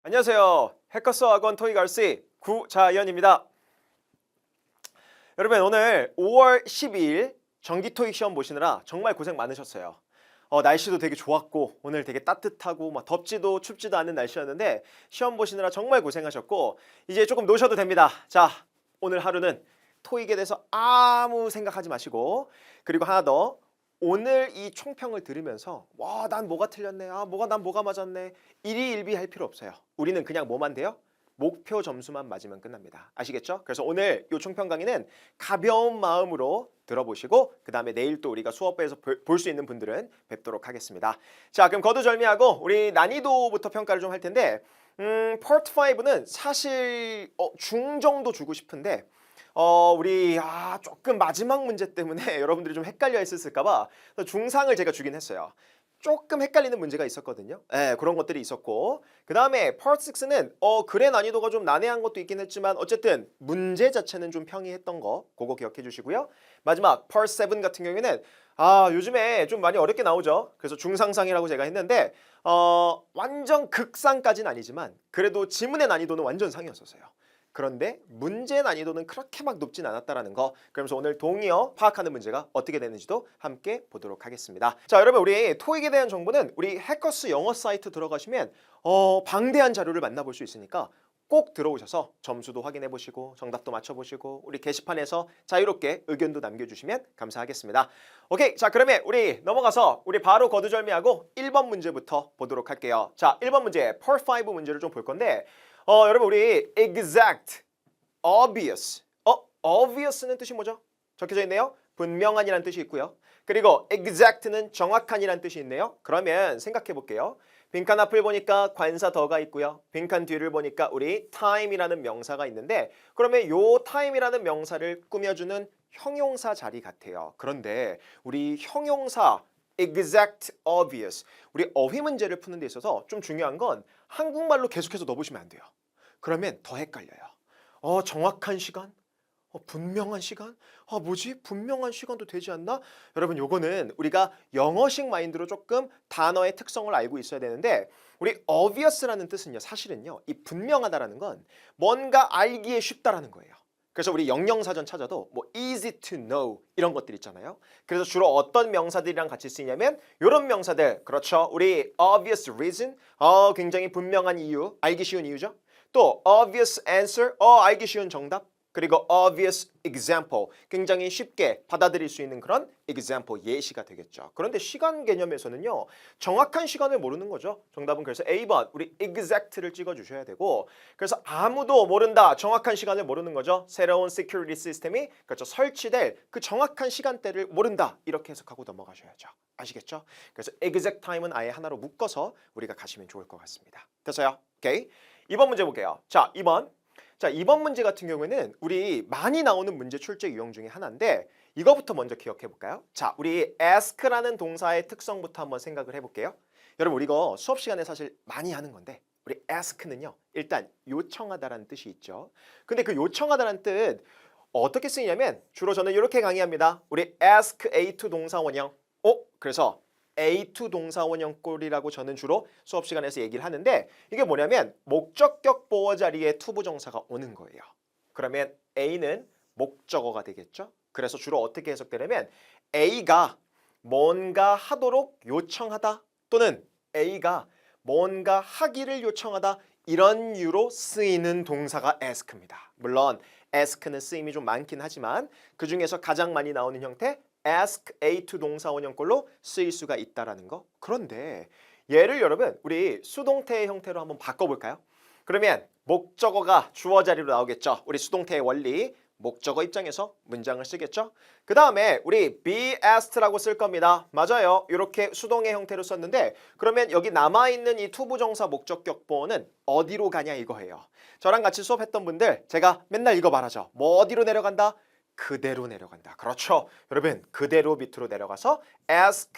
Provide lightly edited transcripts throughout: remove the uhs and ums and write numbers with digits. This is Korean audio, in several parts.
안녕하세요. 해커스 학원 토익 RC 구자연입니다. 여러분 오늘 5월 12일 정기 토익 시험 보시느라 정말 고생 많으셨어요. 날씨도 되게 좋았고 오늘 되게 따뜻하고 막 덥지도 춥지도 않은 날씨였는데 시험 보시느라 정말 고생하셨고 이제 조금 노셔도 됩니다. 자, 오늘 하루는 토익에 대해서 아무 생각하지 마시고 그리고 하나 더 오늘 이 총평을 들으면서 와, 난 뭐가 틀렸네. 난 뭐가 맞았네. 일희일비 할 필요 없어요. 우리는 그냥 뭐만 돼요? 목표 점수만 맞으면 끝납니다. 아시겠죠? 그래서 오늘 이 총평 강의는 가벼운 마음으로 들어보시고 그 다음에 내일 또 우리가 수업에서 볼 수 있는 분들은 뵙도록 하겠습니다. 자, 그럼 거두절미하고 우리 난이도부터 평가를 좀 할 텐데 Part 5는 사실 중 정도 주고 싶은데 우리 조금 마지막 문제 때문에 여러분들이 좀 헷갈려 있었을까봐 중상을 제가 주긴 했어요. 조금 헷갈리는 문제가 있었거든요. 네, 그런 것들이 있었고 그 다음에 Part 6는 글의 난이도가 좀 난해한 것도 있긴 했지만 어쨌든 문제 자체는 좀 평이했던 거 그거 기억해 주시고요. 마지막 Part 7 같은 경우에는 요즘에 좀 많이 어렵게 나오죠. 그래서 중상상이라고 제가 했는데 완전 극상까지는 아니지만 그래도 지문의 난이도는 완전 상이었었어요. 그런데 문제 난이도는 그렇게 막 높진 않았다라는 거. 그러면서 오늘 동의어 파악하는 문제가 어떻게 되는지도 함께 보도록 하겠습니다. 자, 여러분 우리 토익에 대한 정보는 우리 해커스 영어 사이트 들어가시면 방대한 자료를 만나볼 수 있으니까 꼭 들어오셔서 점수도 확인해 보시고 정답도 맞춰 보시고 우리 게시판에서 자유롭게 의견도 남겨주시면 감사하겠습니다. 오케이, 자 그러면 우리 넘어가서 우리 바로 거두절미하고 1번 문제부터 보도록 할게요. 자, 1번 문제 Part 5 문제를 좀 볼 건데 여러분 우리 exact, obvious, obvious는 뜻이 뭐죠? 적혀져 있네요. 분명한이라는 뜻이 있고요. 그리고 exact는 정확한이라는 뜻이 있네요. 그러면 생각해 볼게요. 빈칸 앞을 보니까 관사 더가 있고요. 빈칸 뒤를 보니까 우리 time이라는 명사가 있는데 그러면 요 time이라는 명사를 꾸며주는 형용사 자리 같아요. 그런데 우리 형용사 exact, obvious 우리 어휘 문제를 푸는 데 있어서 좀 중요한 건 한국말로 계속해서 넣어보시면 안 돼요. 그러면 더 헷갈려요. 정확한 시간? 분명한 시간? 뭐지? 분명한 시간도 되지 않나? 여러분 요거는 우리가 영어식 마인드로 조금 단어의 특성을 알고 있어야 되는데 우리 obvious라는 뜻은요 사실은요 이 분명하다라는 건 뭔가 알기에 쉽다라는 거예요. 그래서 우리 영영사전 찾아도 뭐 easy to know 이런 것들 있잖아요. 그래서 주로 어떤 명사들이랑 같이 쓰이냐면 이런 명사들, 그렇죠. 우리 obvious reason, 굉장히 분명한 이유, 알기 쉬운 이유죠. 또 obvious answer, 알기 쉬운 정답. 그리고 obvious example, 굉장히 쉽게 받아들일 수 있는 그런 example, 예시가 되겠죠. 그런데 시간 개념에서는요 정확한 시간을 모르는 거죠. 정답은 그래서 A번 우리 exact를 찍어주셔야 되고, 그래서 아무도 모른다, 정확한 시간을 모르는 거죠. 새로운 security 시스템이 그렇죠 설치될 그 정확한 시간대를 모른다, 이렇게 해석하고 넘어가셔야죠. 아시겠죠? 그래서 exact time은 아예 하나로 묶어서 우리가 가시면 좋을 것 같습니다. 됐어요? 오케이. 2번 문제 볼게요. 자, 2번. 자, 2번 문제 같은 경우에는 우리 많이 나오는 문제 출제 유형 중에 하나인데 이거부터 먼저 기억해 볼까요? 자, 우리 ask라는 동사의 특성부터 한번 생각을 해볼게요. 여러분 우리 이거 수업 시간에 사실 많이 하는 건데 우리 ask는요 일단 요청하다라는 뜻이 있죠. 근데 그 요청하다라는 뜻 어떻게 쓰이냐면 주로 저는 이렇게 강의합니다. 우리 ask A2 동사 원형. 그래서 A2 동사 원형꼴이라고 저는 주로 수업 시간에서 얘기를 하는데 이게 뭐냐면 목적격 보어 자리에 투부정사가 오는 거예요. 그러면 A는 목적어가 되겠죠. 그래서 주로 어떻게 해석되냐면 A가 뭔가 하도록 요청하다 또는 A가 뭔가 하기를 요청하다, 이런 이유로 쓰이는 동사가 ask입니다. 물론 ask는 쓰임이 좀 많긴 하지만 그 중에서 가장 많이 나오는 형태 ask A2 동사 원형꼴로 쓰일 수가 있다라는 거. 그런데 얘를 여러분 우리 수동태의 형태로 한번 바꿔볼까요? 그러면 목적어가 주어 자리로 나오겠죠. 우리 수동태의 원리, 목적어 입장에서 문장을 쓰겠죠. 그 다음에 우리 be asked라고 쓸 겁니다. 맞아요. 이렇게 수동의 형태로 썼는데 그러면 여기 남아있는 이 투부정사 목적격 보어는 어디로 가냐 이거예요. 저랑 같이 수업했던 분들 제가 맨날 이거 말하죠. 뭐 어디로 내려간다? 그대로 내려간다. 그렇죠. 여러분 그대로 밑으로 내려가서 ask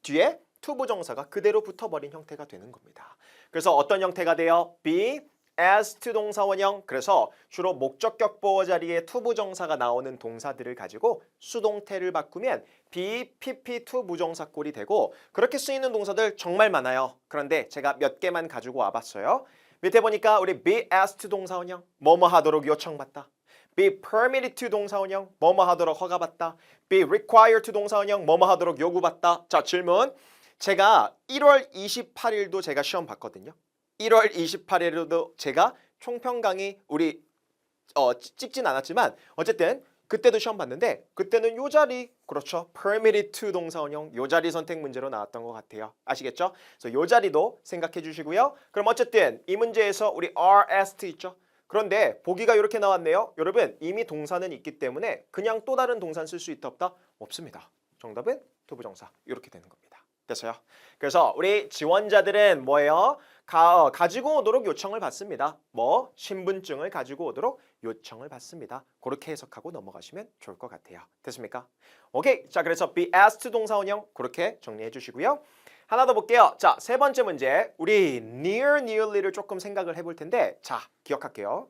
뒤에 투부정사가 그대로 붙어버린 형태가 되는 겁니다. 그래서 어떤 형태가 돼요? be asked 동사 원형. 그래서 주로 목적격 보어 자리에 투부정사가 나오는 동사들을 가지고 수동태를 바꾸면 be, pp, 투부정사꼴이 되고 그렇게 쓰이는 동사들 정말 많아요. 그런데 제가 몇 개만 가지고 와봤어요. 밑에 보니까 우리 be asked to 동사원형 뭐뭐 하도록 요청받다. be permitted to 동사원형 뭐뭐 하도록 허가받다. be required to 동사원형 뭐뭐 하도록 요구받다. 자, 질문. 제가 1월 28일도 제가 시험 봤거든요. 1월 28일에도 제가 총평 강의 우리 찍진 않았지만 어쨌든 그때도 시험 봤는데 그때는 요 자리 그렇죠. permitted to 동사원형 요 자리 선택 문제로 나왔던 것 같아요. 아시겠죠? 그래서 요 자리도 생각해 주시고요. 그럼 어쨌든 이 문제에서 우리 are asked 있죠. 그런데 보기가 이렇게 나왔네요. 여러분 이미 동사는 있기 때문에 그냥 또 다른 동사는 쓸 수 있다 없다? 없습니다. 정답은 투부정사 이렇게 되는 겁니다. 됐어요? 그래서 우리 지원자들은 뭐예요? 가지고 오도록 요청을 받습니다. 뭐 신분증을 가지고 오도록 요청을 받습니다. 그렇게 해석하고 넘어가시면 좋을 것 같아요. 됐습니까? 오케이. 자, 그래서 be asked 동사원형 그렇게 정리해 주시고요. 하나 더 볼게요. 자, 세 번째 문제. 우리 near, nearly를 조금 생각을 해볼 텐데 자, 기억할게요.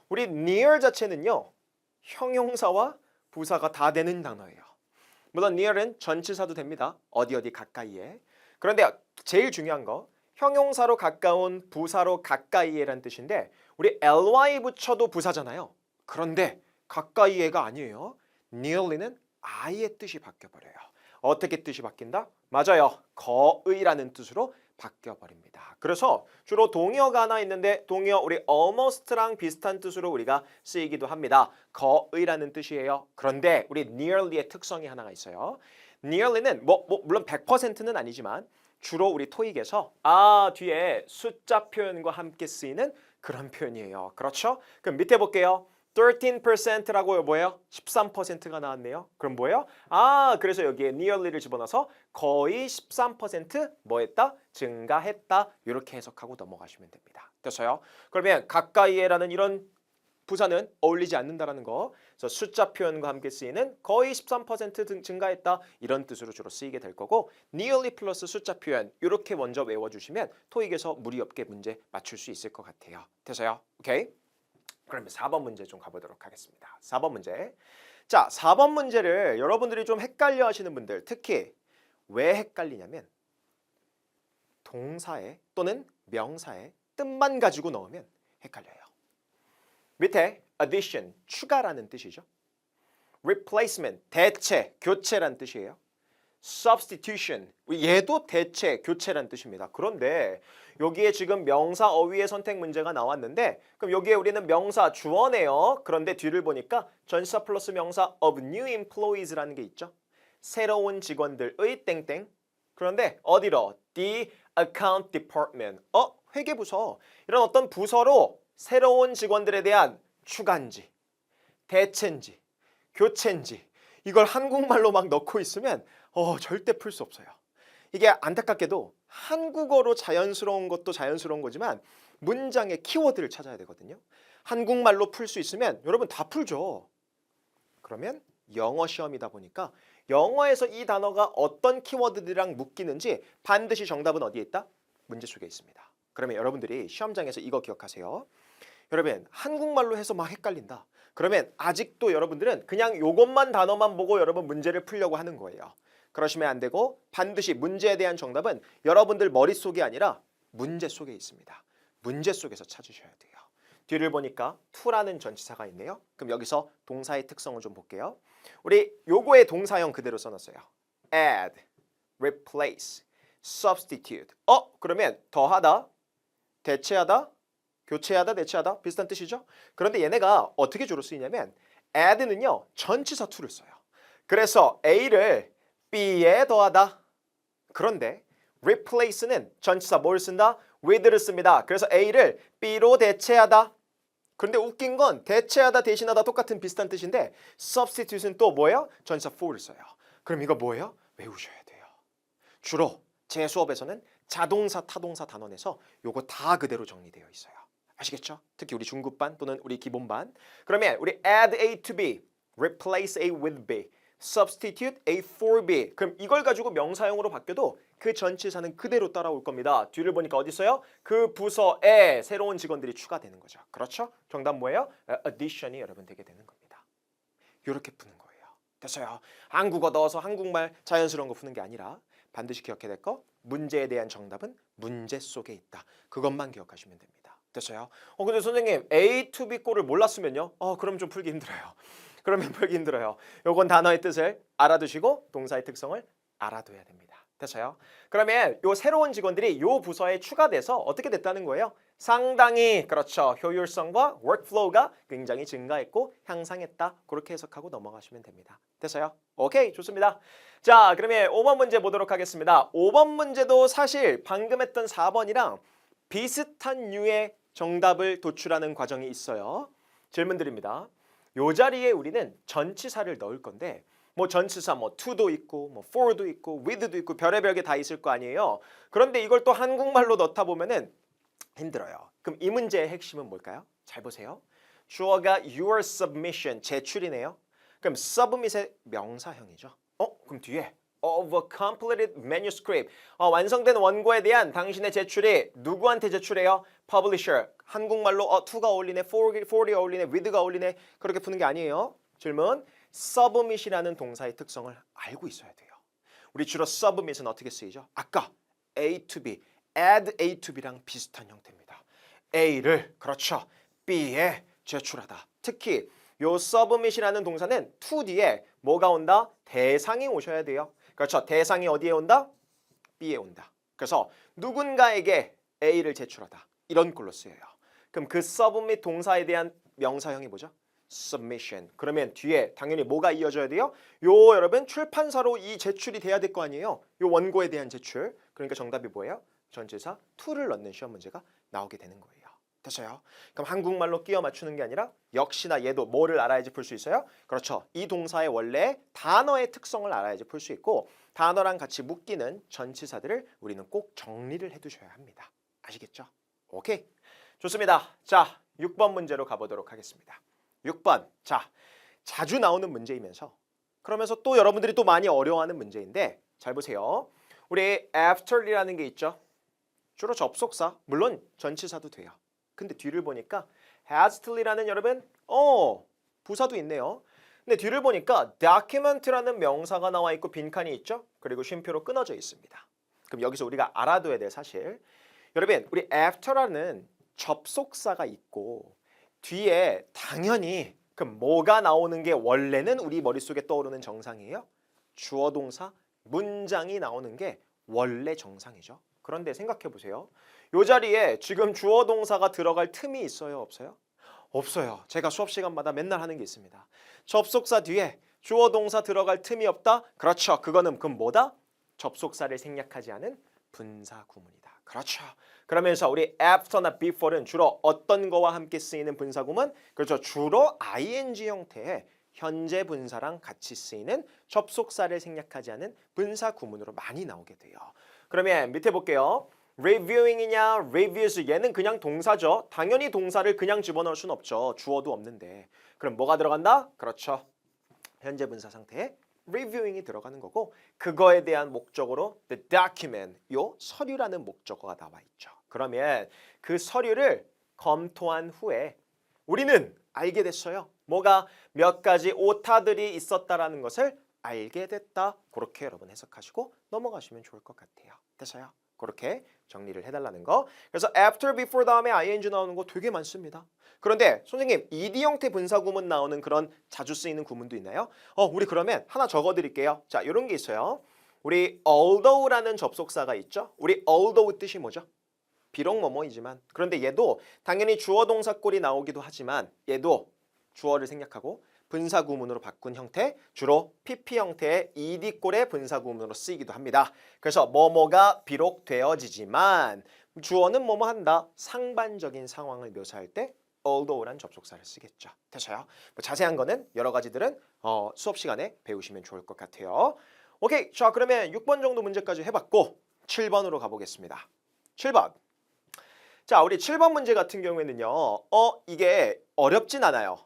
우리 near 자체는요. 형용사와 부사가 다 되는 단어예요. 물론 near은 전치사도 됩니다. 어디 가까이에. 그런데 제일 중요한 거 형용사로 가까운 부사로 가까이에란 뜻인데 우리 ly 붙여도 부사잖아요. 그런데 가까이에가 아니에요. nearly는 I의 뜻이 바뀌어버려요. 어떻게 뜻이 바뀐다? 맞아요. 거의라는 뜻으로 바뀌어버립니다. 그래서 주로 동의어가 하나 있는데 동의어 우리 almost랑 비슷한 뜻으로 우리가 쓰이기도 합니다. 거의라는 뜻이에요. 그런데 우리 nearly의 특성이 하나가 있어요. nearly는 물론 100%는 아니지만 주로 우리 토익에서 뒤에 숫자 표현과 함께 쓰이는 그런 표현이에요. 그렇죠? 그럼 밑에 볼게요. 13%라고 뭐예요? 13%가 나왔네요. 그럼 뭐예요? 그래서 여기에 nearly를 집어넣어서 거의 13% 뭐했다? 증가했다. 이렇게 해석하고 넘어가시면 됩니다. 됐어요? 그러면 가까이에라는 이런 부사는 어울리지 않는다라는 거. 그래서 숫자 표현과 함께 쓰이는 거의 13% 증가했다. 이런 뜻으로 주로 쓰이게 될 거고 nearly 플러스 숫자 표현 이렇게 먼저 외워주시면 토익에서 무리 없게 문제 맞출 수 있을 것 같아요. 됐어요? 오케이? 그러면 4번 문제 좀 가보도록 하겠습니다. 4번 문제. 자, 4번 문제를 여러분들이 좀 헷갈려 하시는 분들 특히 왜 헷갈리냐면 동사에 또는 명사에 뜻만 가지고 넣으면 헷갈려요. 밑에 addition, 추가라는 뜻이죠. replacement, 대체, 교체란 뜻이에요. substitution, 얘도 대체, 교체란 뜻입니다. 그런데 여기에 지금 명사 어휘의 선택 문제가 나왔는데 그럼 여기에 우리는 명사 주어네요. 그런데 뒤를 보니까 전치사 플러스 명사 of new employees라는 게 있죠. 새로운 직원들의 땡땡. 그런데 어디로? The account department. 회계부서. 이런 어떤 부서로 새로운 직원들에 대한 추가인지, 대체인지, 교체인지 이걸 한국말로 막 넣고 있으면 절대 풀 수 없어요. 이게 안타깝게도 한국어로 자연스러운 것도 자연스러운 거지만 문장의 키워드를 찾아야 되거든요. 한국말로 풀 수 있으면 여러분 다 풀죠. 그러면 영어 시험이다 보니까 영어에서 이 단어가 어떤 키워드들이랑 묶이는지 반드시 정답은 어디에 있다? 문제 속에 있습니다. 그러면 여러분들이 시험장에서 이거 기억하세요. 여러분 한국말로 해서 막 헷갈린다. 그러면 아직도 여러분들은 그냥 요것만 단어만 보고 여러분 문제를 풀려고 하는 거예요. 그러시면 안 되고 반드시 문제에 대한 정답은 여러분들 머릿속이 아니라 문제 속에 있습니다. 문제 속에서 찾으셔야 돼요. 뒤를 보니까 to라는 전치사가 있네요. 그럼 여기서 동사의 특성을 좀 볼게요. 우리 요거의 동사형 그대로 써놨어요. add, replace, substitute. 그러면 더하다, 대체하다, 교체하다, 대체하다 비슷한 뜻이죠. 그런데 얘네가 어떻게 주로 쓰이냐면 add는요 전치사 to를 써요. 그래서 A를 B에 더하다. 그런데 replace는 전치사 뭘 쓴다? with를 씁니다. 그래서 A를 B로 대체하다. 그런데 웃긴 건 대체하다, 대신하다 똑같은 비슷한 뜻인데 substitute는 또 뭐예요? 전치사 for를 써요. 그럼 이거 뭐예요? 외우셔야 돼요. 주로 제 수업에서는 자동사, 타동사 단원에서 요거 다 그대로 정리되어 있어요. 아시겠죠? 특히 우리 중급반 또는 우리 기본반. 그러면 우리 add A to B, replace A with B, substitute A for B. 그럼 이걸 가지고 명사형으로 바뀌어도 그 전치사는 그대로 따라올 겁니다. 뒤를 보니까 어디 있어요? 그 부서에 새로운 직원들이 추가되는 거죠. 그렇죠? 정답 뭐예요? addition이 여러분 되게 되는 겁니다. 이렇게 푸는 거예요. 됐어요? 한국어 넣어서 한국말 자연스러운 거 푸는 게 아니라 반드시 기억해야 될 거 문제에 대한 정답은 문제 속에 있다. 그것만 기억하시면 됩니다. 됐어요? 근데 선생님 A to B 꼴을 몰랐으면요? 그럼 좀 풀기 힘들어요. 그러면 풀기 힘들어요. 요건 단어의 뜻을 알아두시고 동사의 특성을 알아둬야 됩니다. 됐어요? 그러면 요 새로운 직원들이 요 부서에 추가돼서 어떻게 됐다는 거예요? 상당히 그렇죠. 효율성과 workflow가 굉장히 증가했고 향상했다. 그렇게 해석하고 넘어가시면 됩니다. 됐어요? 오케이, 좋습니다. 자, 그러면 5번 문제 보도록 하겠습니다. 5번 문제도 사실 방금 했던 4번이랑 비슷한 류의 정답을 도출하는 과정이 있어요. 질문 드립니다. 요 자리에 우리는 전치사를 넣을 건데 뭐 전치사 뭐 to도 있고 뭐 for도 있고 with도 있고 별의별 게 다 있을 거 아니에요. 그런데 이걸 또 한국말로 넣다 보면은 힘들어요. 그럼 이 문제의 핵심은 뭘까요? 잘 보세요. 주어가 your submission 제출이네요. 그럼 submit의 명사형이죠. 그럼 뒤에 of a completed manuscript 완성된 원고에 대한 당신의 제출이 누구한테 제출해요? publisher. 한국말로 to가 어울리네, for이 어울리네, with가 어울리네. 그렇게 푸는 게 아니에요. 질문. submit이라는 동사의 특성을 알고 있어야 돼요. 우리 주로 submit은 어떻게 쓰이죠? 아까 A to B, add A to B랑 비슷한 형태입니다. A를 그렇죠. B에 제출하다. 특히 요 submit이라는 동사는 to 뒤에 뭐가 온다? 대상이 오셔야 돼요. 그렇죠. 대상이 어디에 온다? B에 온다. 그래서 누군가에게 A를 제출하다. 이런 꼴로 쓰여요. 그럼 그 submit 동사에 대한 명사형이 뭐죠? submission. 그러면 뒤에 당연히 뭐가 이어져야 돼요? 요 여러분 출판사로 이 제출이 돼야 될 거 아니에요? 요 원고에 대한 제출. 그러니까 정답이 뭐예요? 전치사 to를 넣는 시험 문제가 나오게 되는 거예요. 됐어요? 그럼 한국말로 끼워 맞추는 게 아니라 역시나 얘도 뭐를 알아야지 풀 수 있어요? 그렇죠. 이 동사의 원래 단어의 특성을 알아야지 풀 수 있고 단어랑 같이 묶이는 전치사들을 우리는 꼭 정리를 해두셔야 합니다. 아시겠죠? 오케이. 좋습니다. 자, 6번 문제로 가보도록 하겠습니다. 6번. 자, 자주 나오는 문제이면서 그러면서 또 여러분들이 또 많이 어려워하는 문제인데 잘 보세요. 우리 after이라는 게 있죠. 주로 접속사, 물론 전치사도 돼요. 근데 뒤를 보니까 hastily,라는 여러분, 부사도 있네요. 근데 뒤를 보니까 document라는 명사가 나와 있고 빈칸이 있죠. 그리고 쉼표로 끊어져 있습니다. 그럼 여기서 우리가 알아둬야 될 사실, 여러분 우리 after라는 접속사가 있고 뒤에 당연히 그럼 뭐가 나오는 게 원래는 우리 머릿속에 떠오르는 정상이에요? 주어 동사 문장이 나오는 게 원래 정상이죠. 그런데 생각해 보세요. 이 자리에 지금 주어 동사가 들어갈 틈이 있어요? 없어요? 없어요. 제가 수업 시간마다 맨날 하는 게 있습니다. 접속사 뒤에 주어 동사 들어갈 틈이 없다? 그렇죠. 그거는 그럼 뭐다? 접속사를 생략하지 않은 분사 구문이다. 그렇죠. 그러면서 우리 after나 before는 주로 어떤 거와 함께 쓰이는 분사 구문? 그렇죠. 주로 ing 형태의 현재 분사랑 같이 쓰이는 접속사를 생략하지 않은 분사 구문으로 많이 나오게 돼요. 그러면 밑에 볼게요. reviewing이냐 reviews, 얘는 그냥 동사죠. 당연히 동사를 그냥 집어넣을 수는 없죠. 주어도 없는데. 그럼 뭐가 들어간다? 그렇죠. 현재 분사 상태에 reviewing이 들어가는 거고 그거에 대한 목적어로 the document, 요 서류라는 목적어가 나와 있죠. 그러면 그 서류를 검토한 후에 우리는 알게 됐어요. 뭐가 몇 가지 오타들이 있었다라는 것을 알게 됐다. 그렇게 여러분 해석하시고 넘어가시면 좋을 것 같아요. 됐어요? 그렇게 정리를 해달라는 거. 그래서 after, before 다음에 ing 나오는 거 되게 많습니다. 그런데 선생님 ed 형태 분사 구문 나오는 그런 자주 쓰이는 구문도 있나요? 우리 그러면 하나 적어드릴게요. 자, 이런 게 있어요. 우리 although라는 접속사가 있죠. 우리 although 뜻이 뭐죠? 비록 뭐뭐이지만. 그런데 얘도 당연히 주어 동사 꼴이 나오기도 하지만 얘도 주어를 생략하고 분사 구문으로 바꾼 형태, 주로 pp 형태의 ed 꼴의 분사 구문으로 쓰이기도 합니다. 그래서 뭐뭐가 비록 되어지지만 주어는 뭐뭐 한다. 상반적인 상황을 묘사할 때 although란 접속사를 쓰겠죠. 됐어요? 뭐 자세한 거는 여러 가지들은 수업 시간에 배우시면 좋을 것 같아요. 오케이. 자, 그러면 6번 정도 문제까지 해봤고 7번으로 가보겠습니다. 7번. 자, 우리 7번 문제 같은 경우에는요. 이게 어렵진 않아요.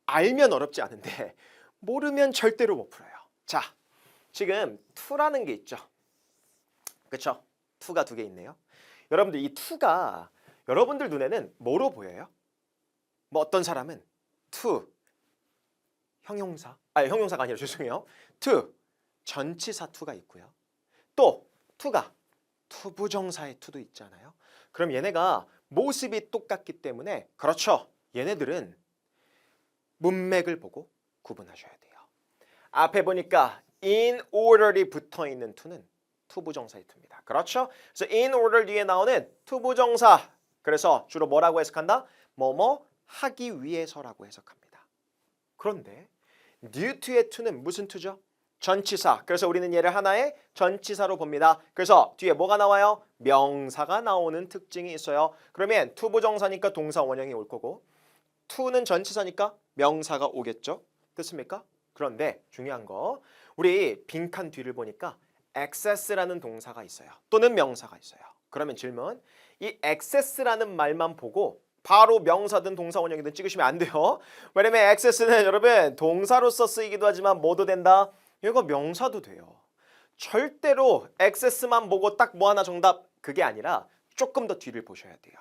알면 어렵지 않은데 모르면 절대로 못 풀어요. 자, 지금 to라는 게 있죠. 그렇죠? to가 두 개 있네요. 여러분들 이 to가 여러분들 눈에는 뭐로 보여요? 뭐 어떤 사람은 to 형용사가 아니라 죄송해요. to 전치사 to가 있고요. 또 to가 투부정사의 to도 있잖아요. 그럼 얘네가 모습이 똑같기 때문에 그렇죠. 얘네들은 문맥을 보고 구분하셔야 돼요. 앞에 보니까 in order이 붙어있는 to는 투부정사의 to입니다. 그렇죠? 그래서 in order 뒤에 나오는 투부정사. 그래서 주로 뭐라고 해석한다? 뭐뭐 하기 위해서라고 해석합니다. 그런데 due to의 to는 무슨 to죠? 전치사. 그래서 우리는 얘를 하나의 전치사로 봅니다. 그래서 뒤에 뭐가 나와요? 명사가 나오는 특징이 있어요. 그러면 투부정사니까 동사 원형이 올 거고 to는 전치사니까 명사가 오겠죠? 됐습니까? 그런데 중요한 거 우리 빈칸 뒤를 보니까 access라는 동사가 있어요. 또는 명사가 있어요. 그러면 질문 이 access라는 말만 보고 바로 명사든 동사 원형이든 찍으시면 안 돼요. 왜냐면 access는 여러분 동사로서 쓰이기도 하지만 뭐도 된다? 얘가 명사도 돼요. 절대로 access만 보고 딱 뭐 하나 정답 그게 아니라 조금 더 뒤를 보셔야 돼요.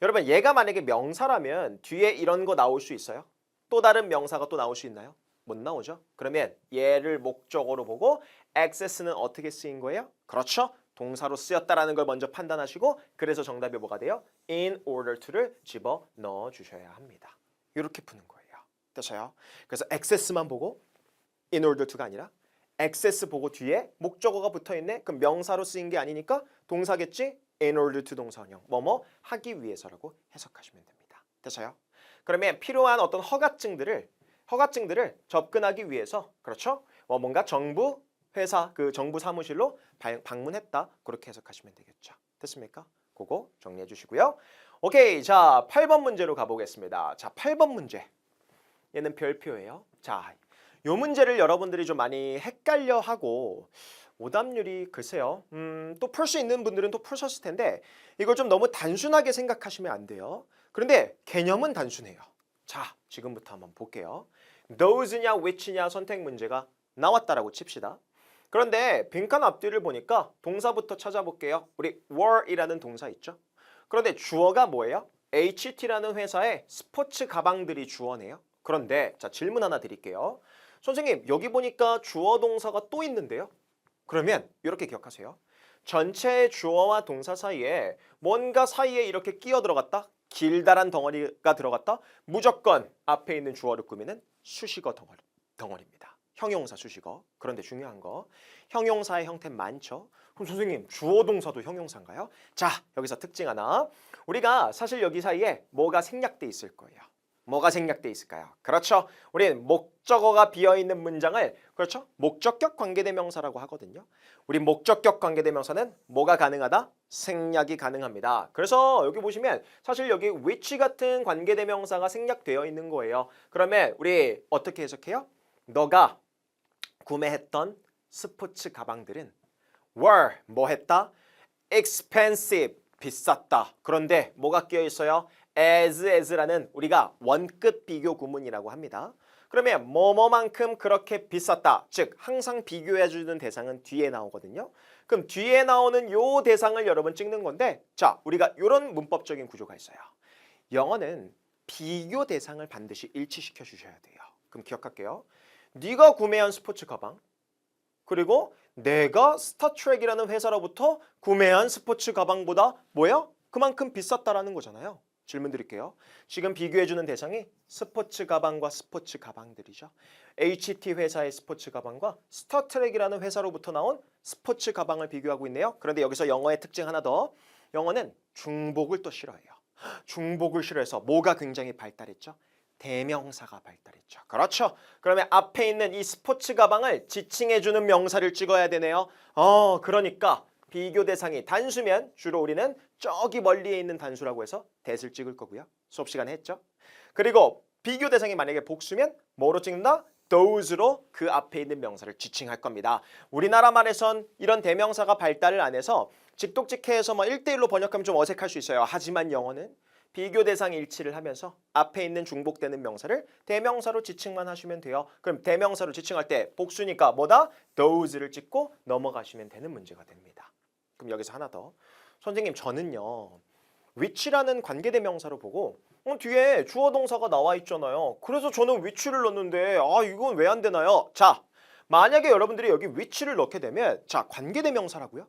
여러분 얘가 만약에 명사라면 뒤에 이런 거 나올 수 있어요? 또 다른 명사가 또 나올 수 있나요? 못 나오죠? 그러면 얘를 목적어로 보고 access는 어떻게 쓰인 거예요? 그렇죠? 동사로 쓰였다라는 걸 먼저 판단하시고 그래서 정답이 뭐가 돼요? in order to를 집어 넣어 주셔야 합니다. 이렇게 푸는 거예요. 됐어요? 그래서 access만 보고 in order to가 아니라 access 보고 뒤에 목적어가 붙어있네? 그럼 명사로 쓰인 게 아니니까 동사겠지? in order to 동사원형 뭐뭐 하기 위해서라고 해석하시면 됩니다. 됐어요? 그러면 필요한 어떤 허가증들을 접근하기 위해서 그렇죠? 뭔가 정부 회사 그 정부 사무실로 방문했다 그렇게 해석하시면 되겠죠. 됐습니까? 그거 정리해 주시고요. 오케이, 자 8번 문제로 가보겠습니다. 자 8번 문제 얘는 별표예요. 자, 요 문제를 여러분들이 좀 많이 헷갈려하고 오답률이 글쎄요. 또 풀 수 있는 분들은 또 푸셨을 텐데 이걸 좀 너무 단순하게 생각하시면 안 돼요. 그런데 개념은 단순해요. 자, 지금부터 한번 볼게요. those냐 which냐 선택 문제가 나왔다라고 칩시다. 그런데 빈칸 앞뒤를 보니까 동사부터 찾아볼게요. 우리 were이라는 동사 있죠? 그런데 주어가 뭐예요? HT라는 회사의 스포츠 가방들이 주어네요. 그런데 자 질문 하나 드릴게요. 선생님 여기 보니까 주어 동사가 또 있는데요. 그러면 이렇게 기억하세요. 전체의 주어와 동사 사이에 뭔가 사이에 이렇게 끼어 들어갔다. 길다란 덩어리가 들어갔다. 무조건 앞에 있는 주어를 꾸미는 수식어 덩어리입니다. 형용사 수식어. 그런데 중요한 거 형용사의 형태 많죠. 그럼 선생님 주어 동사도 형용사인가요? 자 여기서 특징 하나. 우리가 사실 여기 사이에 뭐가 생략돼 있을 거예요. 뭐가 생략돼 있을까요? 그렇죠. 우리는 목적어가 비어있는 문장을 그렇죠? 목적격 관계대명사라고 하거든요. 우리 목적격 관계대명사는 뭐가 가능하다? 생략이 가능합니다. 그래서 여기 보시면 사실 여기 which 같은 관계대명사가 생략되어 있는 거예요. 그러면 우리 어떻게 해석해요? 너가 구매했던 스포츠 가방들은 were 뭐 했다? expensive 비쌌다. 그런데 뭐가 끼어 있어요? as라는 우리가 원급 비교 구문이라고 합니다. 그러면 뭐뭐만큼 그렇게 비쌌다. 즉 항상 비교해주는 대상은 뒤에 나오거든요. 그럼 뒤에 나오는 요 대상을 여러분 찍는 건데 자 우리가 이런 문법적인 구조가 있어요. 영어는 비교 대상을 반드시 일치시켜 주셔야 돼요. 그럼 기억할게요. 네가 구매한 스포츠 가방 그리고 내가 스타트랙이라는 회사로부터 구매한 스포츠 가방보다 뭐야? 그만큼 비쌌다라는 거잖아요. 질문 드릴게요. 지금 비교해주는 대상이 스포츠 가방과 스포츠 가방들이죠. HT 회사의 스포츠 가방과 스타트랙이라는 회사로부터 나온 스포츠 가방을 비교하고 있네요. 그런데 여기서 영어의 특징 하나 더. 영어는 중복을 또 싫어해요. 중복을 싫어해서 뭐가 굉장히 발달했죠? 대명사가 발달했죠. 그렇죠. 그러면 앞에 있는 이 스포츠 가방을 지칭해주는 명사를 찍어야 되네요. 그러니까 비교 대상이 단수면 주로 우리는 저기 멀리에 있는 단수라고 해서 that을 찍을 거고요. 수업 시간에 했죠. 그리고 비교 대상이 만약에 복수면 뭐로 찍는다? those로 그 앞에 있는 명사를 지칭할 겁니다. 우리나라 말에선 이런 대명사가 발달을 안 해서 직독직해에서 뭐 1대1로 번역하면 좀 어색할 수 있어요. 하지만 영어는 비교 대상 일치를 하면서 앞에 있는 중복되는 명사를 대명사로 지칭만 하시면 돼요. 그럼 대명사로 지칭할 때 복수니까 뭐다? those를 찍고 넘어가시면 되는 문제가 됩니다. 그럼 여기서 하나 더. 선생님 저는요. which라는 관계대명사로 보고 뒤에 주어 동사가 나와 있잖아요. 그래서 저는 which를 넣었는데 이건 왜 안 되나요? 자 만약에 여러분들이 여기 which를 넣게 되면 자 관계대명사라고요?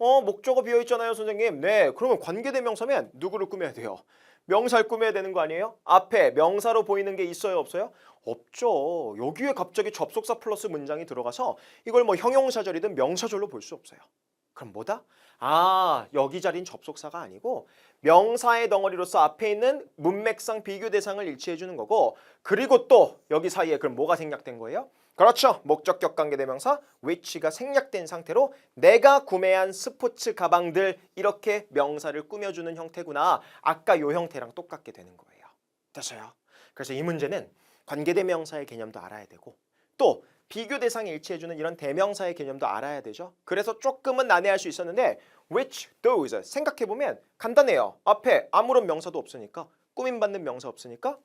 목적어 비어있잖아요, 선생님. 네, 그러면 관계대명사면 누구를 꾸며야 돼요? 명사를 꾸며야 되는 거 아니에요? 앞에 명사로 보이는 게 있어요, 없어요? 없죠. 여기에 갑자기 접속사 플러스 문장이 들어가서 이걸 뭐 형용사절이든 명사절로 볼 수 없어요. 그럼 뭐다? 아, 여기 자리는 접속사가 아니고 명사의 덩어리로서 앞에 있는 문맥상 비교 대상을 일치해 주는 거고, 그리고 또 여기 사이에 그럼 뭐가 생략된 거예요? 그렇죠. 목적격 관계대명사 which가 생략된 상태로 내가 구매한 스포츠 가방들, 이렇게 명사를 꾸며주는 형태구나. 아까 요 형태랑 똑같게 되는 거예요. 됐어요? 그래서 이 문제는 관계대명사의 개념도 알아야 되고 또 비교 대상에 일치해주는 이런 대명사의 개념도 알아야 되죠. 그래서 조금은 난해할 수 있었는데 which, those 생각해보면 간단해요. 앞에 아무런 명사도 없으니까, 꾸밈받는 명사 없으니까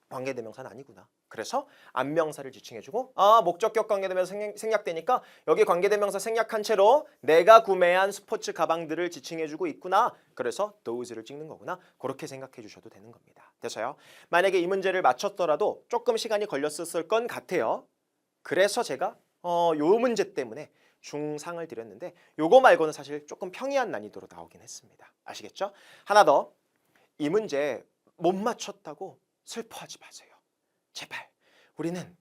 관계대명사는 아니구나. 그래서 안명사를 지칭해주고, 목적격 관계대명사 생략되니까 여기 관계대명사 생략한 채로 내가 구매한 스포츠 가방들을 지칭해주고 있구나. 그래서 those를 찍는 거구나. 그렇게 생각해 주셔도 되는 겁니다. 됐어요? 만약에 이 문제를 맞췄더라도 조금 시간이 걸렸을 건 같아요. 그래서 제가 요 문제 때문에 중상을 드렸는데 요거 말고는 사실 조금 평이한 난이도로 나오긴 했습니다. 아시겠죠? 하나 더, 이 문제 못 맞췄다고 슬퍼하지 마세요. 제발. 우리는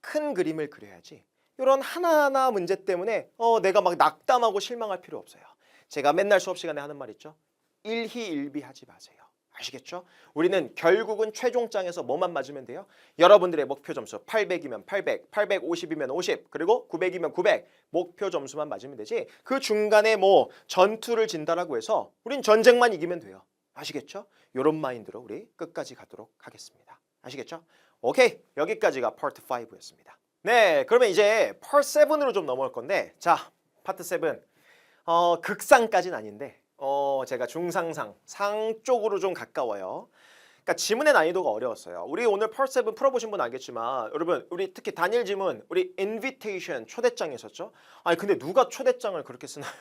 큰 그림을 그려야지 이런 하나하나 문제 때문에 내가 막 낙담하고 실망할 필요 없어요. 제가 맨날 수업 시간에 하는 말 있죠. 일희일비하지 마세요. 아시겠죠? 우리는 결국은 최종장에서 뭐만 맞으면 돼요? 여러분들의 목표 점수 800이면 800, 850이면 50, 그리고 900이면 900 목표 점수만 맞으면 되지, 그 중간에 뭐 전투를 진다라고 해서 우린 전쟁만 이기면 돼요. 아시겠죠? 이런 마인드로 우리 끝까지 가도록 하겠습니다. 아시겠죠? 오케이, 여기까지가 파트 5였습니다. 네, 그러면 이제 파트 7으로 좀 넘어올 건데, 자, 파트 7 극상까지는 아닌데 제가 중상상, 상 쪽으로 좀 가까워요. 그러니까 지문의 난이도가 어려웠어요. 우리 오늘 파트 7 풀어보신 분 알겠지만 여러분, 우리 특히 단일 지문, 우리 invitation 초대장이 있었죠. 아니 근데 누가 초대장을 그렇게 쓰나요?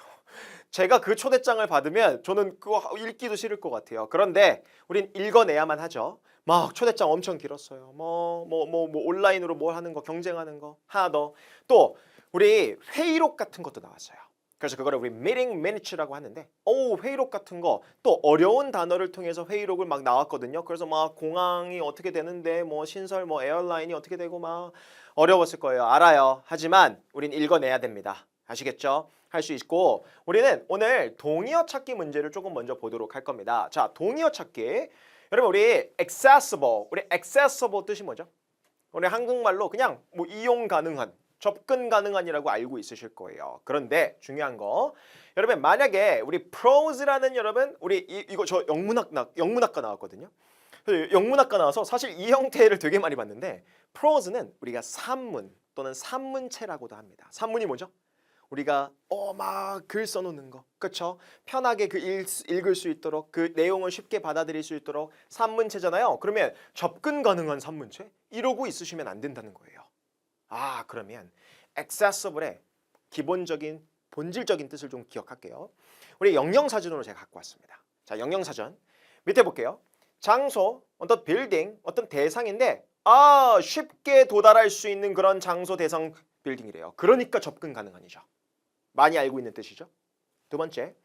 제가 그 초대장을 받으면 저는 그거 읽기도 싫을 것 같아요. 그런데 우린 읽어내야만 하죠. 막 초대장 엄청 길었어요. 뭐 온라인으로 뭘 하는 거, 경쟁하는 거. 하나 더, 또 우리 회의록 같은 것도 나왔어요. 그래서 그거를 우리 meeting minutes라고 하는데, 회의록 같은 거, 또 어려운 단어를 통해서 회의록을 막 나왔거든요. 그래서 막 공항이 어떻게 되는데, 뭐 신설, 뭐 에어라인이 어떻게 되고 막 어려웠을 거예요. 알아요. 하지만 우린 읽어내야 됩니다. 아시겠죠? 할 수 있고, 우리는 오늘 동의어 찾기 문제를 조금 먼저 보도록 할 겁니다. 자, 동의어 찾기. 여러분, 우리 accessible 뜻이 뭐죠? 우리 한국말로 그냥 뭐 이용 가능한, 접근 가능한이라고 알고 있으실 거예요. 그런데 중요한 거, 여러분 만약에 우리 prose라는, 여러분 우리 이거 저 영문학과 나왔거든요. 영문학과 나와서 사실 이 형태를 되게 많이 봤는데, prose는 우리가 산문 또는 산문체라고도 합니다. 산문이 뭐죠? 우리가 막 글 써놓는 거, 그렇죠? 편하게 읽을 수 있도록, 그 내용을 쉽게 받아들일 수 있도록 산문체잖아요. 그러면 접근 가능한 산문체? 이러고 있으시면 안 된다는 거예요. 그러면 accessible의 기본적인 본질적인 뜻을 좀 기억할게요. 우리 영영사전으로 제가 갖고 왔습니다. 자, 영영사전 밑에 볼게요. 장소, 어떤 빌딩, 어떤 대상인데 쉽게 도달할 수 있는 그런 장소, 대상, 빌딩이래요. 그러니까 접근 가능한이죠. 많이 알고 있는 뜻이죠. 두 번째,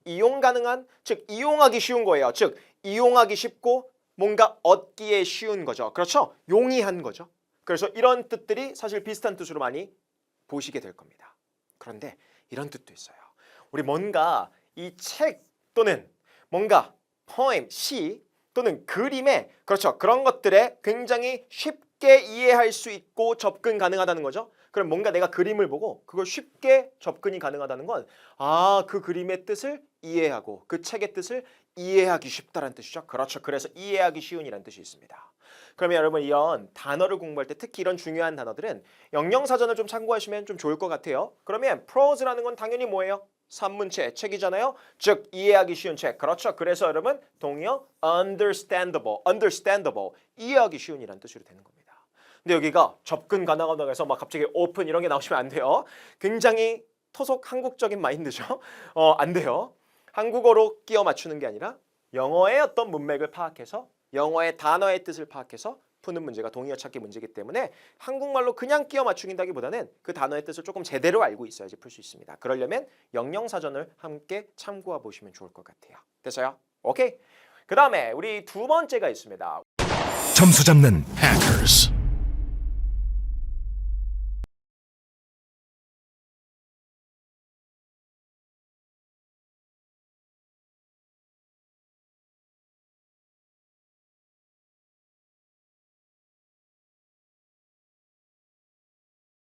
이용 가능한, 즉 이용하기 쉬운 거예요. 즉 이용하기 쉽고 뭔가 얻기에 쉬운 거죠. 그렇죠? 용이한 거죠. 그래서 이런 뜻들이 사실 비슷한 뜻으로 많이 보시게 될 겁니다. 그런데 이런 뜻도 있어요. 우리 뭔가 이 책 또는 뭔가 포엠, 시 또는 그림에, 그렇죠, 그런 것들에 굉장히 쉽게 이해할 수 있고 접근 가능하다는 거죠. 그럼 뭔가 내가 그림을 보고 그걸 쉽게 접근이 가능하다는 건 그 그림의 뜻을 이해하고 그 책의 뜻을 이해하기 쉽다는 뜻이죠. 그렇죠. 그래서 이해하기 쉬운이라는 뜻이 있습니다. 그러면 여러분, 이런 단어를 공부할 때 특히 이런 중요한 단어들은 영영사전을 좀 참고하시면 좀 좋을 것 같아요. 그러면 prose라는 건 당연히 뭐예요? 산문체, 책이잖아요. 즉 이해하기 쉬운 책. 그렇죠. 그래서 여러분 동의어 understandable, 이해하기 쉬운이라는 뜻으로 되는 겁니다. 근데 여기가 접근 가능하다고 해서 막 갑자기 오픈 이런 게 나오시면 안 돼요. 굉장히 토속 한국적인 마인드죠. 안 돼요. 한국어로 끼워 맞추는 게 아니라 영어의 어떤 문맥을 파악해서, 영어의 단어의 뜻을 파악해서 푸는 문제가 동의어 찾기 문제이기 때문에 한국말로 그냥 끼워 맞추긴다기보다는 그 단어의 뜻을 조금 제대로 알고 있어야지 풀 수 있습니다. 그러려면 영영사전을 함께 참고해 보시면 좋을 것 같아요. 됐어요? 오케이. 그 다음에 우리 두 번째가 있습니다. 점수 잡는 hackers.